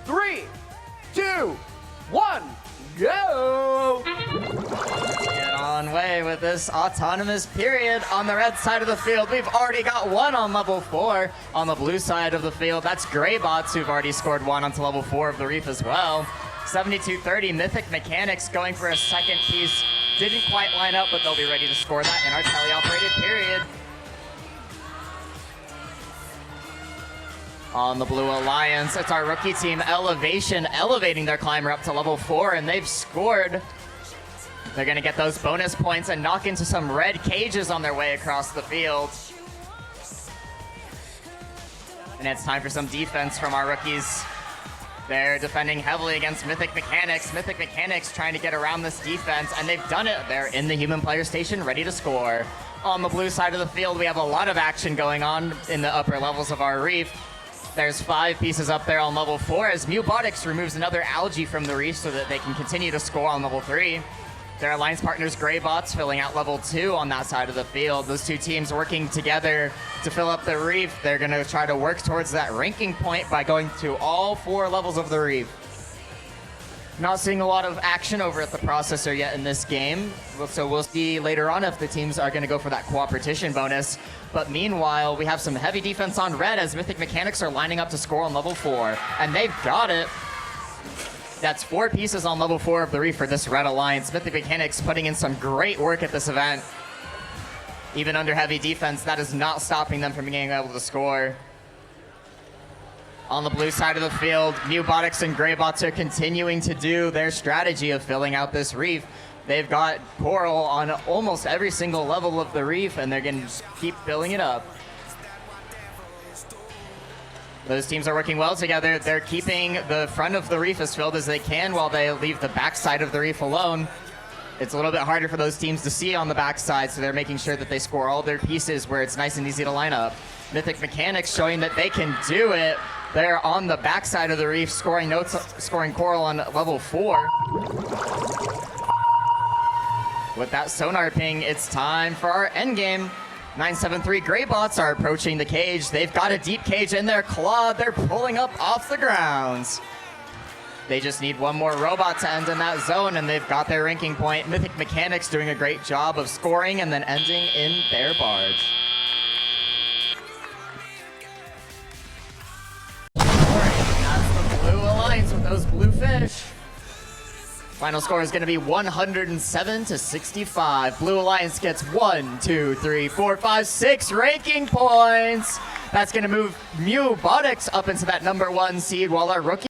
3, 2, 1, go! Get on way with this autonomous period on the red side of the field. We've already got one on level 4. On the blue side of the field, that's Greybots who've already scored one onto level 4 of the Reef as well. 72-30, Mythic Mechanics going for a second piece. Didn't quite line up, but they'll be ready to score that in our teleoperated period. On the Blue Alliance, it's our rookie team, Elevation, elevating their climber up to level 4, and they've scored. They're going to get those bonus points and knock into some red cages on their way across the field. And it's time for some defense from our rookies. They're defending heavily against Mythic Mechanics. Mythic Mechanics trying to get around this defense, and they've done it. They're in the human player station, ready to score. On the blue side of the field, we have a lot of action going on in the upper levels of our Reef. There's 5 pieces up there on level 4 as Mewbotics removes another algae from the Reef so that they can continue to score on level 3. Their alliance partners, Greybots, filling out level 2 on that side of the field. Those two teams working together to fill up the Reef. They're going to try to work towards that ranking point by going to all 4 levels of the Reef. Not seeing a lot of action over at the processor yet in this game, so we'll see later on if the teams are going to go for that cooperation bonus. But meanwhile, we have some heavy defense on red as Mythic Mechanics are lining up to score on level 4, and they've got it. That's 4 pieces on level 4 of the Reef for this red alliance. Mythic Mechanics putting in some great work at this event. Even under heavy defense, that is not stopping them from being able to score. On the blue side of the field, Mewbotics and Greybots are continuing to do their strategy of filling out this Reef. They've got Coral on almost every single level of the Reef, and they're going to just keep filling it up. Those teams are working well together. They're keeping the front of the Reef as filled as they can while they leave the back side of the Reef alone. It's a little bit harder for those teams to see on the backside, so they're making sure that they score all their pieces where it's nice and easy to line up. Mythic Mechanics showing that they can do it. They're on the backside of the Reef, scoring Coral on level 4. With that sonar ping, it's time for our endgame. 973 Greybots are approaching the cage. They've got a deep cage in their claw. They're pulling up off the grounds. They just need one more robot to end in that zone, and they've got their ranking point. Mythic Mechanics doing a great job of scoring and then ending in their barge. That's the Blue Alliance with those blue fish. Final score is going to be 107-65. Blue Alliance gets 1, 2, 3, 4, 5, 6 ranking points. That's going to move Mewbotics up into that #1 seed while our rookie